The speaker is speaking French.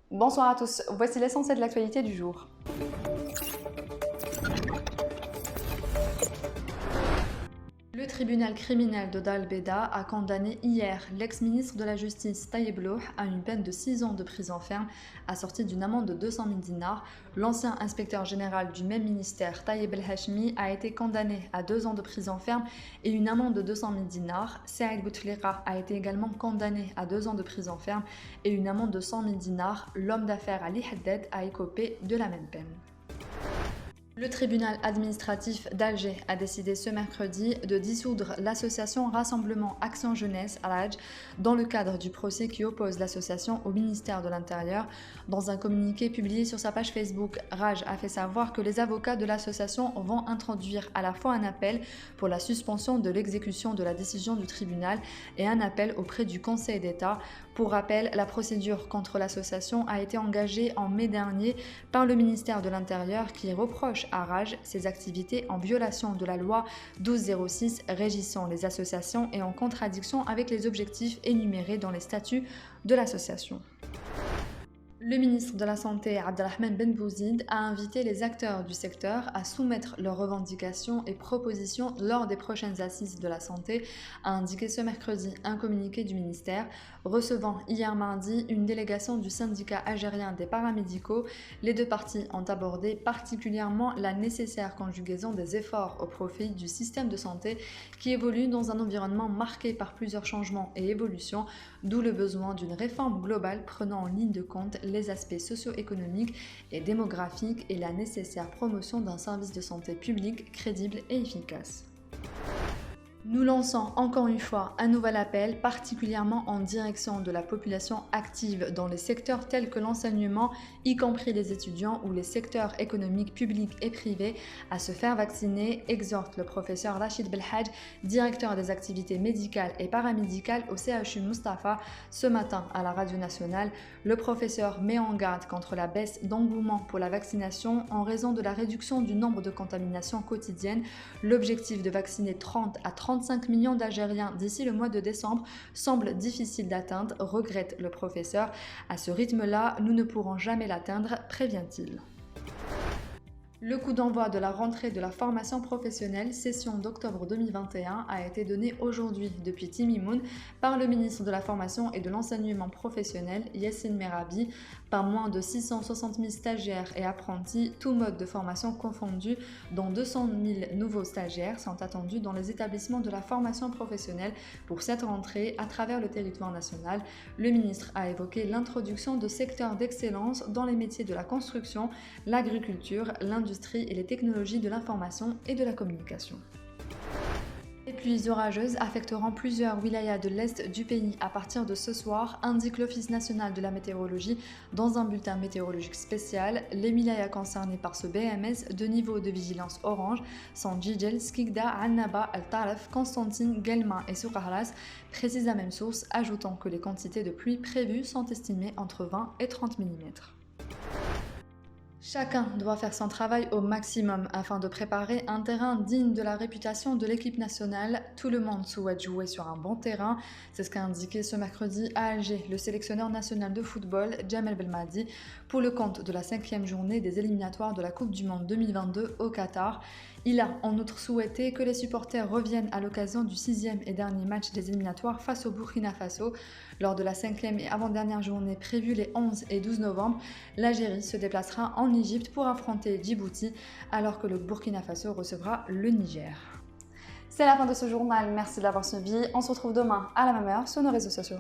Bonsoir à tous, voici l'essentiel de l'actualité du jour. Le tribunal criminel de Dal Beda a condamné hier l'ex-ministre de la Justice Tayeb Louh à une peine de 6 ans de prison ferme assortie d'une amende de 200 000 dinars. L'ancien inspecteur général du même ministère, Tayeb El Hachmi, a été condamné à 2 ans de prison ferme et une amende de 200 000 dinars. Saïd Bouteflika a été également condamné à 2 ans de prison ferme et une amende de 100 000 dinars. L'homme d'affaires Ali Haddad a écopé de la même peine. Le tribunal administratif d'Alger a décidé ce mercredi de dissoudre l'association Rassemblement Action Jeunesse Raj dans le cadre du procès qui oppose l'association au ministère de l'Intérieur. Dans un communiqué publié sur sa page Facebook, Raj a fait savoir que les avocats de l'association vont introduire à la fois un appel pour la suspension de l'exécution de la décision du tribunal et un appel auprès du Conseil d'État. Pour rappel, la procédure contre l'association a été engagée en mai dernier par le ministère de l'Intérieur qui reproche à Raj ses activités en violation de la loi 1206 régissant les associations et en contradiction avec les objectifs énumérés dans les statuts de l'association. Le ministre de la Santé, Abdelrahman Ben Bouzid, a invité les acteurs du secteur à soumettre leurs revendications et propositions lors des prochaines assises de la santé, a indiqué ce mercredi un communiqué du ministère. Recevant hier mardi une délégation du syndicat algérien des paramédicaux, les deux parties ont abordé particulièrement la nécessaire conjugaison des efforts au profit du système de santé qui évolue dans un environnement marqué par plusieurs changements et évolutions, d'où le besoin d'une réforme globale prenant en ligne de compte les aspects socio-économiques et démographiques et la nécessaire promotion d'un service de santé public crédible et efficace. Nous lançons encore une fois un nouvel appel, particulièrement en direction de la population active dans les secteurs tels que l'enseignement, y compris les étudiants ou les secteurs économiques publics et privés, à se faire vacciner, exhorte le professeur Rachid Belhadj, directeur des activités médicales et paramédicales au CHU Mustapha, ce matin à la radio nationale. Le professeur met en garde contre la baisse d'engouement pour la vaccination en raison de la réduction du nombre de contaminations quotidiennes. L'objectif de vacciner 30 à 35 millions d'Algériens d'ici le mois de décembre semble difficile d'atteindre, regrette le professeur. À ce rythme-là, nous ne pourrons jamais l'atteindre, prévient-il. Le coup d'envoi de la rentrée de la formation professionnelle, session d'octobre 2021, a été donné aujourd'hui depuis Timimoun par le ministre de la Formation et de l'Enseignement professionnel, Yassine Merabi. Pas moins de 660 000 stagiaires et apprentis, tous modes de formation confondus, dont 200 000 nouveaux stagiaires sont attendus dans les établissements de la formation professionnelle pour cette rentrée à travers le territoire national. Le ministre a évoqué l'introduction de secteurs d'excellence dans les métiers de la construction, l'agriculture, l'industrie et les technologies de l'information et de la communication. Les pluies orageuses affecteront plusieurs wilayas de l'est du pays à partir de ce soir, indique l'Office national de la météorologie dans un bulletin météorologique spécial. Les wilayas concernés par ce BMS de niveau de vigilance orange sont Jijel, Skikda, Annaba, Al-Taref, Constantine, Guelma et Soukahras, précise la même source, ajoutant que les quantités de pluie prévues sont estimées entre 20 et 30 mm. Chacun doit faire son travail au maximum afin de préparer un terrain digne de la réputation de l'équipe nationale. Tout le monde souhaite jouer sur un bon terrain. C'est ce qu'a indiqué ce mercredi à Alger le sélectionneur national de football, Djamel Belmadi, pour le compte de la 5e journée des éliminatoires de la Coupe du Monde 2022 au Qatar. Il a en outre souhaité que les supporters reviennent à l'occasion du 6e et dernier match des éliminatoires face au Burkina Faso. Lors de la 5e et avant-dernière journée prévue les 11 et 12 novembre, l'Algérie se déplacera en Égypte pour affronter Djibouti, alors que le Burkina Faso recevra le Niger. C'est la fin de ce journal, merci de l'avoir suivi. On se retrouve demain à la même heure sur nos réseaux sociaux.